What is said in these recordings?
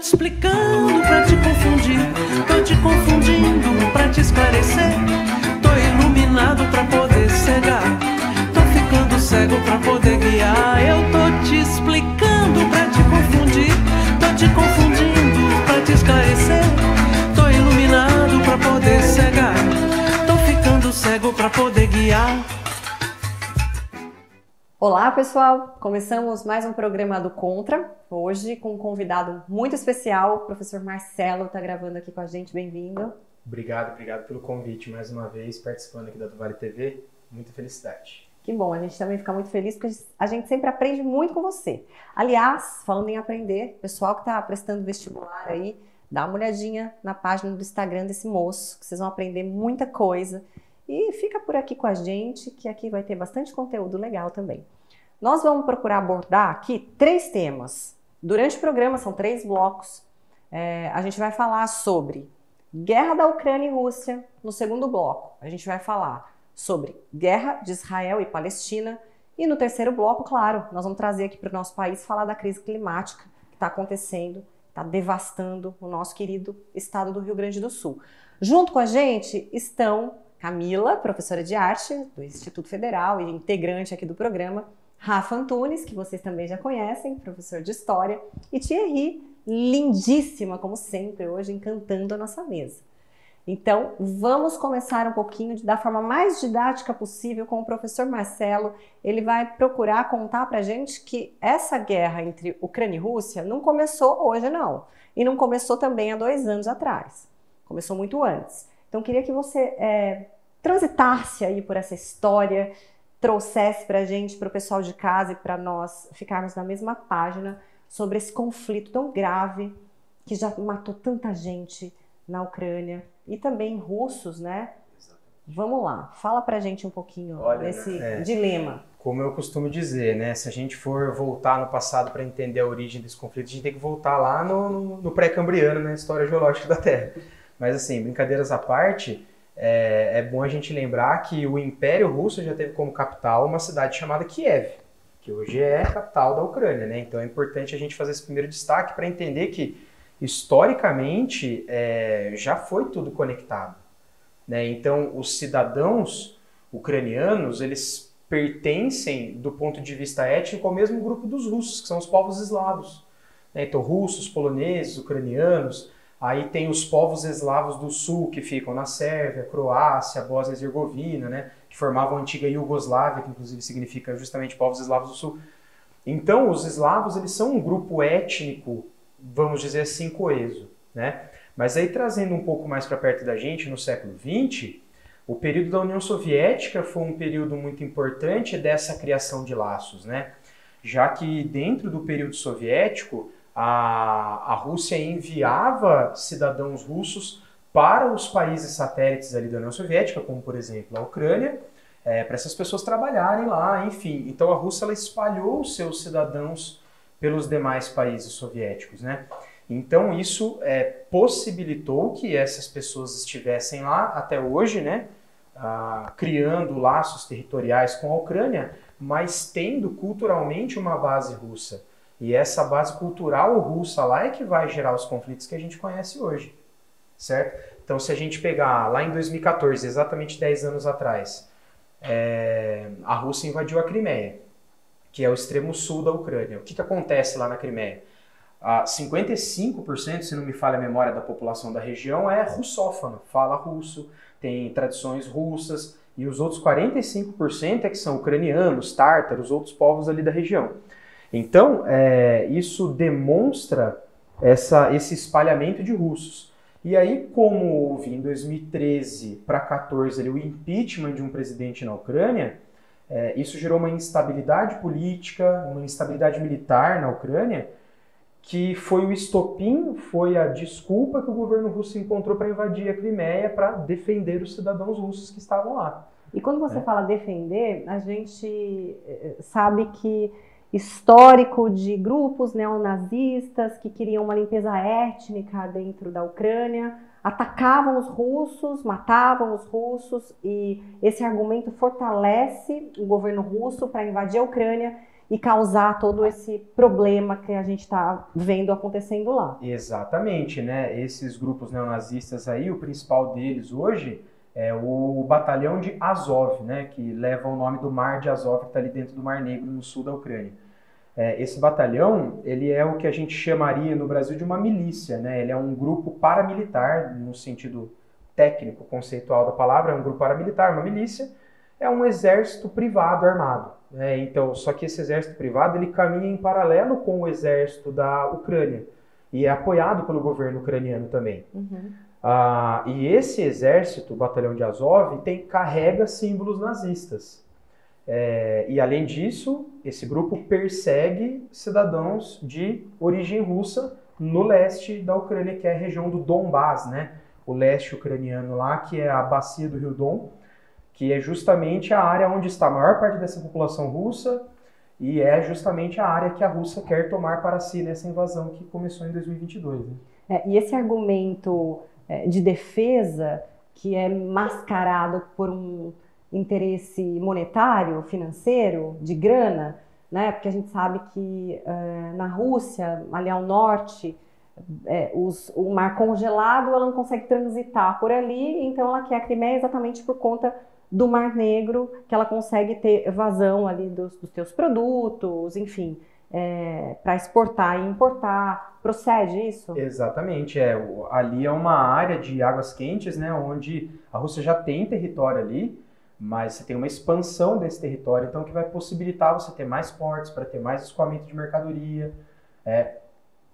te explicando pra te confundir, tô te confundindo pra te esclarecer. Tô iluminado pra poder cegar, tô ficando cego pra poder guiar. Eu tô te explicando pra te confundir, tô te confundindo pra te esclarecer. Tô iluminado pra poder cegar, tô ficando cego pra poder guiar. Olá pessoal, começamos mais um programa do Contra, hoje com um convidado muito especial, o professor Marcelo está gravando aqui com a gente, bem-vindo. Obrigado pelo convite mais uma vez, participando aqui da Do Vale TV, muita felicidade. Que bom, a gente também fica muito feliz porque a gente sempre aprende muito com você. Aliás, falando em aprender, pessoal que está prestando vestibular aí, dá uma olhadinha na página do Instagram desse moço, que vocês vão aprender muita coisa. E fica por aqui com a gente, que aqui vai ter bastante conteúdo legal também. Nós vamos procurar abordar aqui 3 temas. Durante o programa, são 3 blocos. A gente vai falar sobre guerra da Ucrânia e Rússia. No segundo bloco, a gente vai falar sobre guerra de Israel e Palestina. E no terceiro bloco, claro, nós vamos trazer aqui para o nosso país falar da crise climática que está acontecendo, está devastando o nosso querido estado do Rio Grande do Sul. Junto com a gente estão Camila, professora de arte do Instituto Federal e integrante aqui do programa, Rafa Antunes, que vocês também já conhecem, professor de História, e Thierry, lindíssima, como sempre, hoje encantando a nossa mesa. Então, vamos começar um pouquinho da forma mais didática possível com o professor Marcelo. Ele vai procurar contar pra gente que essa guerra entre Ucrânia e Rússia não começou hoje, não. E não começou também há 2 anos atrás. Começou muito antes. Então, queria que você transitasse aí por essa história, trouxesse para a gente, para o pessoal de casa e para nós ficarmos na mesma página sobre esse conflito tão grave que já matou tanta gente na Ucrânia e também russos, né? Vamos lá, fala para a gente um pouquinho desse dilema. Como eu costumo dizer, né? Se a gente for voltar no passado para entender a origem desse conflito, a gente tem que voltar lá no pré-cambriano, na história geológica da Terra. Mas assim, brincadeiras à parte, é bom a gente lembrar que o Império Russo já teve como capital uma cidade chamada Kiev, que hoje é a capital da Ucrânia, né? Então é importante a gente fazer esse primeiro destaque para entender que, historicamente, já foi tudo conectado, né? Então, os cidadãos ucranianos, eles pertencem, do ponto de vista étnico, ao mesmo grupo dos russos, que são os povos eslavos, né? Então, russos, poloneses, ucranianos. Aí tem os povos eslavos do sul, que ficam na Sérvia, Croácia, Bósnia e Herzegovina, né, que formavam a antiga Iugoslávia, que inclusive significa justamente povos eslavos do sul. Então, os eslavos, eles são um grupo étnico, vamos dizer assim, coeso, né? Mas aí, trazendo um pouco mais para perto da gente, no século XX, o período da União Soviética foi um período muito importante dessa criação de laços, né? Já que dentro do período soviético, a Rússia enviava cidadãos russos para os países satélites ali da União Soviética, como por exemplo a Ucrânia, para essas pessoas trabalharem lá, enfim. Então a Rússia ela espalhou os seus cidadãos pelos demais países soviéticos, né? Então isso possibilitou que essas pessoas estivessem lá até hoje, né? Criando laços territoriais com a Ucrânia, mas tendo culturalmente uma base russa. E essa base cultural russa lá é que vai gerar os conflitos que a gente conhece hoje, certo? Então, se a gente pegar lá em 2014, exatamente 10 anos atrás, a Rússia invadiu a Crimeia, que é o extremo sul da Ucrânia. O que acontece lá na Crimeia? 55%, se não me falha a memória, da população da região é russófona, fala russo, tem tradições russas, e os outros 45% que são ucranianos, tártaros, outros povos ali da região. Então, isso demonstra esse espalhamento de russos. E aí, como houve em 2013 para 2014 o impeachment de um presidente na Ucrânia, isso gerou uma instabilidade política, uma instabilidade militar na Ucrânia, que foi o estopim, foi a desculpa que o governo russo encontrou para invadir a Crimeia para defender os cidadãos russos que estavam lá. E quando você fala defender, a gente sabe que histórico de grupos neonazistas que queriam uma limpeza étnica dentro da Ucrânia, atacavam os russos, matavam os russos, e esse argumento fortalece o governo russo para invadir a Ucrânia e causar todo esse problema que a gente está vendo acontecendo lá. Exatamente, né? Esses grupos neonazistas aí, o principal deles hoje é o batalhão de Azov, né? Que leva o nome do mar de Azov, que está ali dentro do Mar Negro, no sul da Ucrânia. Esse batalhão, ele é o que a gente chamaria no Brasil de uma milícia, né? Ele é um grupo paramilitar, no sentido técnico, conceitual da palavra, é um grupo paramilitar, uma milícia, é um exército privado armado. Então, só que esse exército privado, ele caminha em paralelo com o exército da Ucrânia, e é apoiado pelo governo ucraniano também. Uhum. E esse exército, o batalhão de Azov, carrega símbolos nazistas. E além disso, esse grupo persegue cidadãos de origem russa no leste da Ucrânia, que é a região do Donbás, né? O leste ucraniano lá, que é a bacia do Rio Don, que é justamente a área onde está a maior parte dessa população russa, e é justamente a área que a Rússia quer tomar para si nessa invasão que começou em 2022. Né? E esse argumento de defesa, que é mascarado por um interesse monetário, financeiro, de grana, né? Porque a gente sabe que na Rússia, ali ao norte, o mar congelado, ela não consegue transitar por ali, então ela quer a Crimeia exatamente por conta do Mar Negro, que ela consegue ter vazão ali dos teus produtos, enfim, para exportar e importar. Procede isso? Exatamente, ali é uma área de águas quentes, né, onde a Rússia já tem território ali, mas você tem uma expansão desse território, então que vai possibilitar você ter mais portos, para ter mais escoamento de mercadoria,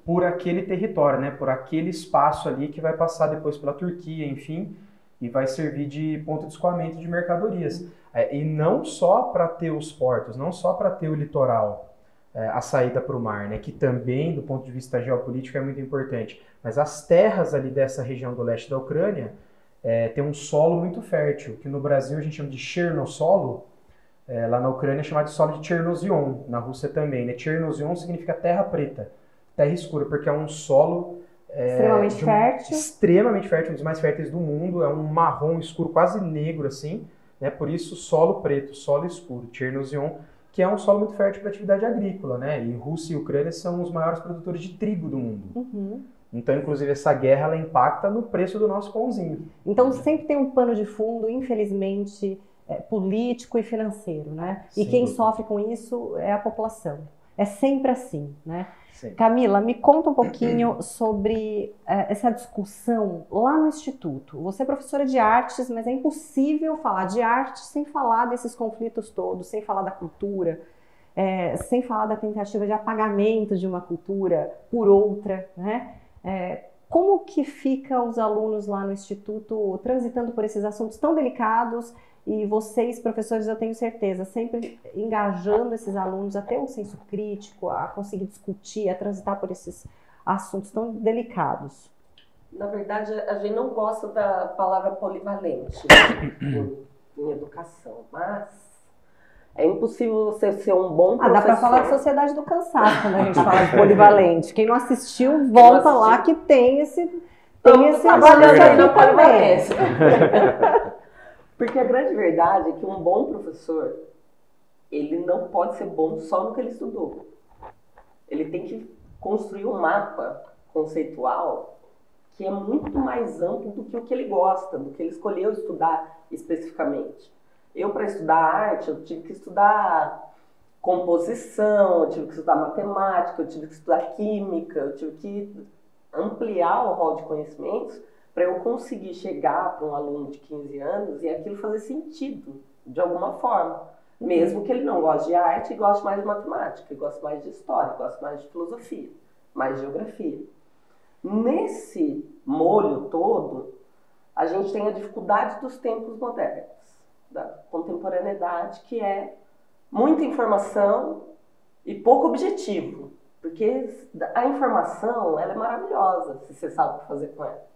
por aquele território, né, por aquele espaço ali que vai passar depois pela Turquia, enfim, e vai servir de ponto de escoamento de mercadorias. E não só para ter os portos, não só para ter o litoral, a saída para o mar, né, que também, do ponto de vista geopolítico, é muito importante, mas as terras ali dessa região do leste da Ucrânia tem um solo muito fértil, que no Brasil a gente chama de chernossolo, lá na Ucrânia é chamado de solo de Chernozion, na Rússia também, né? Chernozion significa terra preta, terra escura, porque é um solo extremamente fértil, um dos mais férteis do mundo, é um marrom escuro, quase negro assim, né? Por isso solo preto, solo escuro, Chernozion, que é um solo muito fértil para atividade agrícola, né? E Rússia e Ucrânia são os maiores produtores de trigo do mundo. Uhum. Então, inclusive, essa guerra ela impacta no preço do nosso pãozinho. Então, sempre tem um pano de fundo, infelizmente, político e financeiro, né? E quem sofre com isso é a população. É sempre assim, né? Sim. Camila, me conta um pouquinho sobre essa discussão lá no Instituto. Você é professora de artes, mas é impossível falar de arte sem falar desses conflitos todos, sem falar da cultura, sem falar da tentativa de apagamento de uma cultura por outra, né? Como que ficam os alunos lá no Instituto transitando por esses assuntos tão delicados e vocês, professores, eu tenho certeza, sempre engajando esses alunos a ter um senso crítico, a conseguir discutir, a transitar por esses assuntos tão delicados? Na verdade, a gente não gosta da palavra polivalente em educação, mas é impossível você ser um bom professor. Dá para falar de sociedade do cansaço quando a gente fala de polivalente. Quem não assistiu, volta lá que tem esse trabalhando aí na polivalência. Porque a grande verdade é que um bom professor, ele não pode ser bom só no que ele estudou. Ele tem que construir um mapa conceitual que é muito mais amplo do que o que ele gosta, do que ele escolheu estudar especificamente. Eu, para estudar arte, eu tive que estudar composição, eu tive que estudar matemática, eu tive que estudar química, eu tive que ampliar o rol de conhecimentos para eu conseguir chegar para um aluno de 15 anos e aquilo fazer sentido, de alguma forma. Mesmo que ele não goste de arte e goste mais de matemática, goste mais de história, goste mais de filosofia, mais de geografia. Nesse molho todo, a gente tem a dificuldade dos tempos modernos, da contemporaneidade, que é muita informação e pouco objetivo. Porque a informação, ela é maravilhosa, se você sabe o que fazer com ela.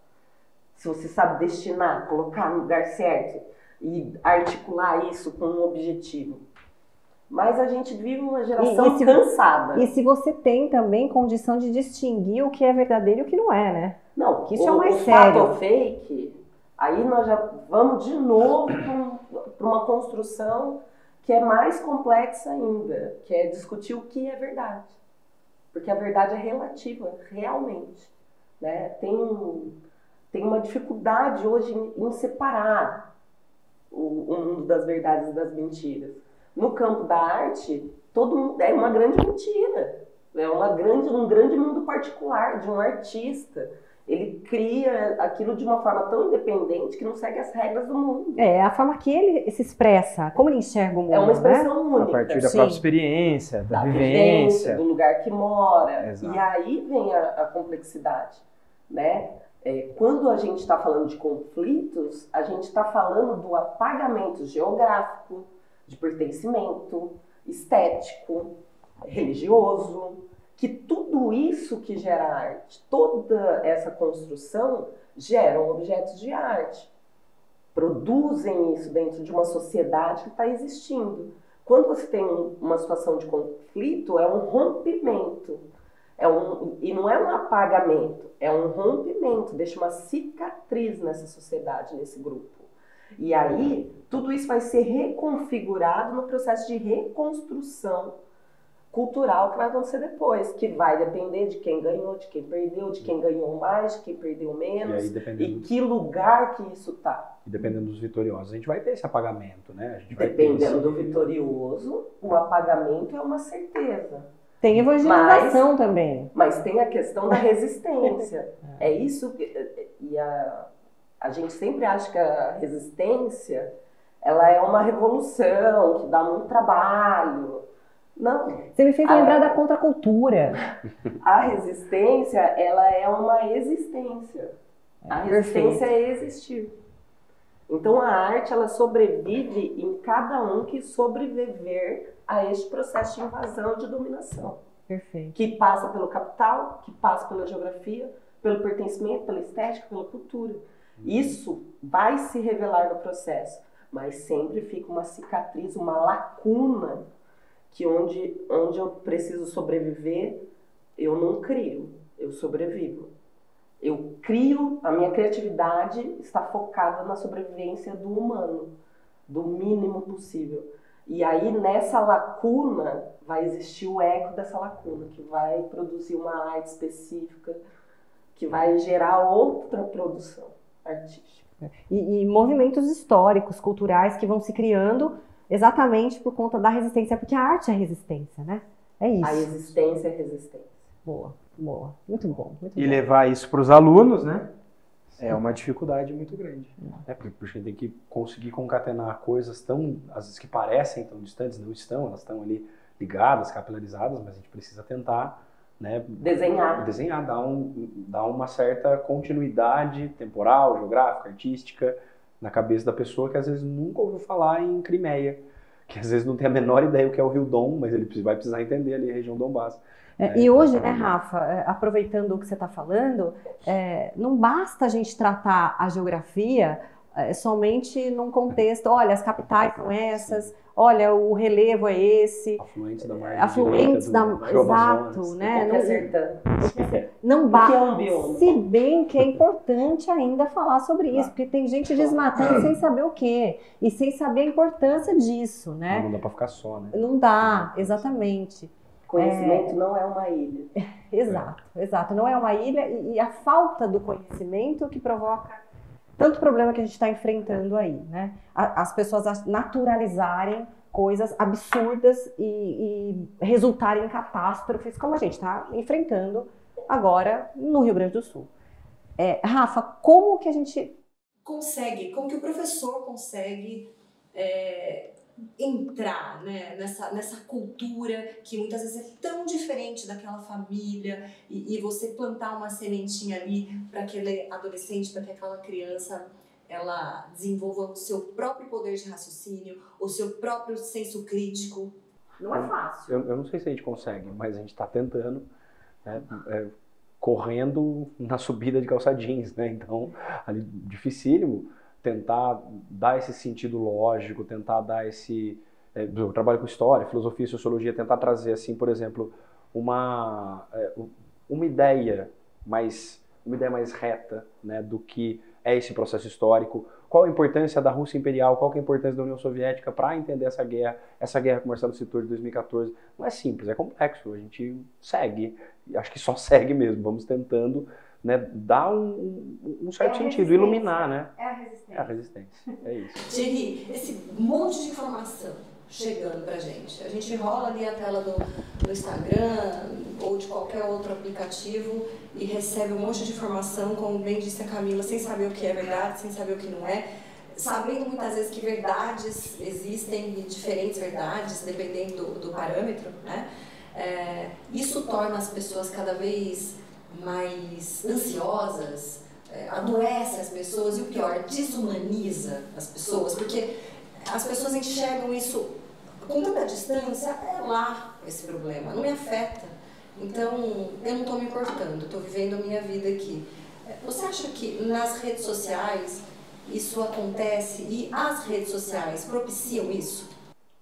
Se você sabe destinar, colocar no lugar certo e articular isso com um objetivo. Mas a gente vive uma geração cansada. E se você tem também condição de distinguir o que é verdadeiro e o que não é, né? Não, que isso é o mais o sério. fato ou fake, aí nós já vamos de novo para uma construção que é mais complexa ainda, que é discutir o que é verdade. Porque a verdade é relativa, realmente. Né? Tem uma dificuldade hoje em separar o mundo das verdades e das mentiras. No campo da arte, todo mundo é uma grande mentira. É um grande mundo particular de um artista. Ele cria aquilo de uma forma tão independente que não segue as regras do mundo. É a forma que ele se expressa, como ele enxerga o mundo. É uma expressão né? única. A partir da Sim. própria experiência, da vivência. Do lugar que mora. Exato. E aí vem a complexidade. Né? Quando a gente está falando de conflitos, a gente está falando do apagamento geográfico, de pertencimento, estético, religioso, que tudo isso que gera arte, toda essa construção, geram objetos de arte. Produzem isso dentro de uma sociedade que está existindo. Quando você tem uma situação de conflito, é um rompimento. E não é um apagamento, é um rompimento, deixa uma cicatriz nessa sociedade, nesse grupo. E aí, tudo isso vai ser reconfigurado no processo de reconstrução cultural que vai acontecer depois, que vai depender de quem ganhou, de quem perdeu, de quem ganhou mais, de quem perdeu menos, e que lugar que isso está. E dependendo dos vitoriosos, a gente vai ter esse apagamento, né? A gente vai dependendo do vitorioso, o apagamento é uma certeza. Tem evangelização também. Mas tem a questão da resistência. É isso que... E a gente sempre acha que a resistência ela é uma revolução, que dá muito trabalho. Não. Você me fez lembrar da contracultura. A resistência, ela é uma existência. A resistência é existir. Então a arte, ela sobrevive em cada um que sobreviver a este processo de invasão, de dominação. Perfeito. Que passa pelo capital, que passa pela geografia, pelo pertencimento, pela estética, pela cultura. Isso vai se revelar no processo, mas sempre fica uma cicatriz, uma lacuna, que onde eu preciso sobreviver, eu não crio, eu sobrevivo. Eu crio, a minha criatividade está focada na sobrevivência do humano, do mínimo possível. E aí, nessa lacuna, vai existir o eco dessa lacuna, que vai produzir uma arte específica, que vai gerar outra produção artística. E movimentos históricos, culturais, que vão se criando exatamente por conta da resistência, porque a arte é resistência, né? É isso. A existência é resistência. Boa, boa. Muito bom. Muito E bom. levar isso para os alunos, né? É uma dificuldade muito grande. Porque a gente tem que conseguir concatenar coisas tão, às vezes, que parecem tão distantes, não estão, elas estão ali ligadas, capilarizadas, mas a gente precisa tentar, né, desenhar, dar uma certa continuidade temporal, geográfica, artística na cabeça da pessoa que às vezes nunca ouviu falar em Crimeia, que às vezes não tem a menor ideia o que é o Rio Dom, mas ele vai precisar entender ali a região Donbass. E hoje, né, Rafa, aproveitando o que você está falando, não basta a gente tratar a geografia somente num contexto, olha, as capitais são essas, olha, o relevo é esse, afluentes da margem afluentes da Rio exato, né? Não basta, se bem que é importante ainda falar sobre isso, porque tem gente desmatando sem saber o quê, e sem saber a importância disso, né? Não dá para ficar só, né? Não dá, exatamente. Conhecimento não é uma ilha. Exato. Não é uma ilha e a falta do conhecimento que provoca tanto problema que a gente está enfrentando aí, né? As pessoas naturalizarem coisas absurdas e resultarem em catástrofes, como a gente está enfrentando agora no Rio Grande do Sul. Rafa, como que a gente consegue, como que o professor consegue entrar, né, nessa cultura que muitas vezes é tão diferente daquela família e você plantar uma sementinha ali para aquele adolescente, para que aquela criança ela desenvolva o seu próprio poder de raciocínio, o seu próprio senso crítico? Não é fácil. Eu não sei se a gente consegue, mas a gente está tentando, né, correndo na subida de calça jeans, né? Então, ali, dificílimo tentar dar esse sentido lógico, tentar dar esse... eu trabalho com história, filosofia e sociologia, tentar trazer, assim, por exemplo, uma ideia mais mais reta, né, do que é esse processo histórico. Qual a importância da Rússia Imperial, qual que é a importância da União Soviética para entender essa guerra que o Marcelo citou de 2014. Não é simples, é complexo, a gente segue, acho que só segue mesmo, vamos tentando, né, dar um certo sentido, iluminar, né? É a resistência. É a resistência, é isso. Thierry, esse monte de informação chegando pra gente. A gente rola ali a tela do Instagram ou de qualquer outro aplicativo e recebe um monte de informação, como bem disse a Camila, sem saber o que é verdade, sem saber o que não é, sabendo muitas vezes que verdades existem e diferentes verdades, dependendo do parâmetro, né? Isso torna as pessoas cada vez mais ansiosas, adoece as pessoas e o pior, desumaniza as pessoas, porque as pessoas enxergam isso com tanta distância, é lá esse problema, não me afeta. Então, eu não estou me importando, estou vivendo a minha vida aqui. Você acha que nas redes sociais isso acontece e as redes sociais propiciam isso?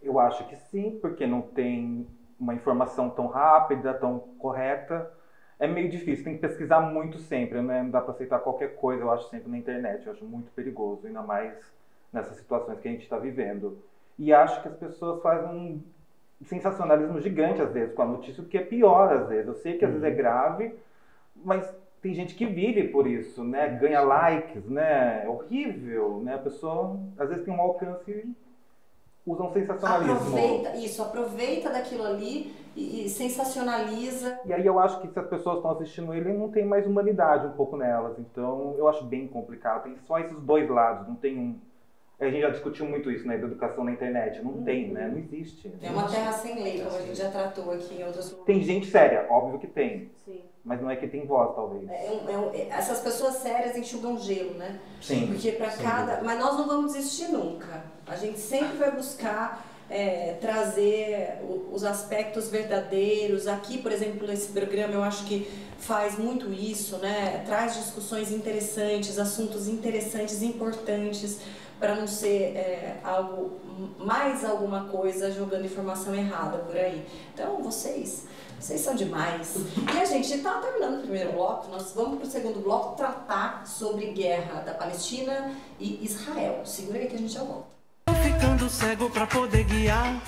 Eu acho que sim, porque não tem uma informação tão rápida, tão correta. É meio difícil, tem que pesquisar muito sempre, né? Não dá para aceitar qualquer coisa, eu acho, sempre na internet. Eu acho muito perigoso, ainda mais nessas situações que a gente está vivendo. E acho que as pessoas fazem um sensacionalismo gigante, às vezes, com a notícia, o que é pior, às vezes. Eu sei que às vezes é grave, mas tem gente que vive por isso, né? Ganha likes, né? É horrível, né? A pessoa, às vezes, tem um alcance e usa um sensacionalismo. Aproveita daquilo ali e sensacionaliza. E aí eu acho que se as pessoas estão assistindo ele, não tem mais humanidade um pouco nelas. Então, eu acho bem complicado. Tem só esses dois lados, não tem um... A gente já discutiu muito isso, né, da educação na internet. Não tem, né? Não existe. É uma terra sem lei, como a gente já tratou aqui em outros lugares. Tem gente séria, óbvio que tem. Sim. Mas não é que tem voz, talvez. Essas pessoas sérias enxugam gelo, né? Sim. Porque para cada... Mas nós não vamos desistir nunca. A gente sempre vai buscar trazer os aspectos verdadeiros. Aqui, por exemplo, nesse programa, eu acho que faz muito isso, né? Traz discussões interessantes, assuntos interessantes, importantes, para não ser mais alguma coisa jogando informação errada por aí. Então, vocês são demais. E a gente está terminando o primeiro bloco, nós vamos para o segundo bloco tratar sobre guerra da Palestina e Israel. Segura aí que a gente já volta. Tô ficando cego pra poder guiar.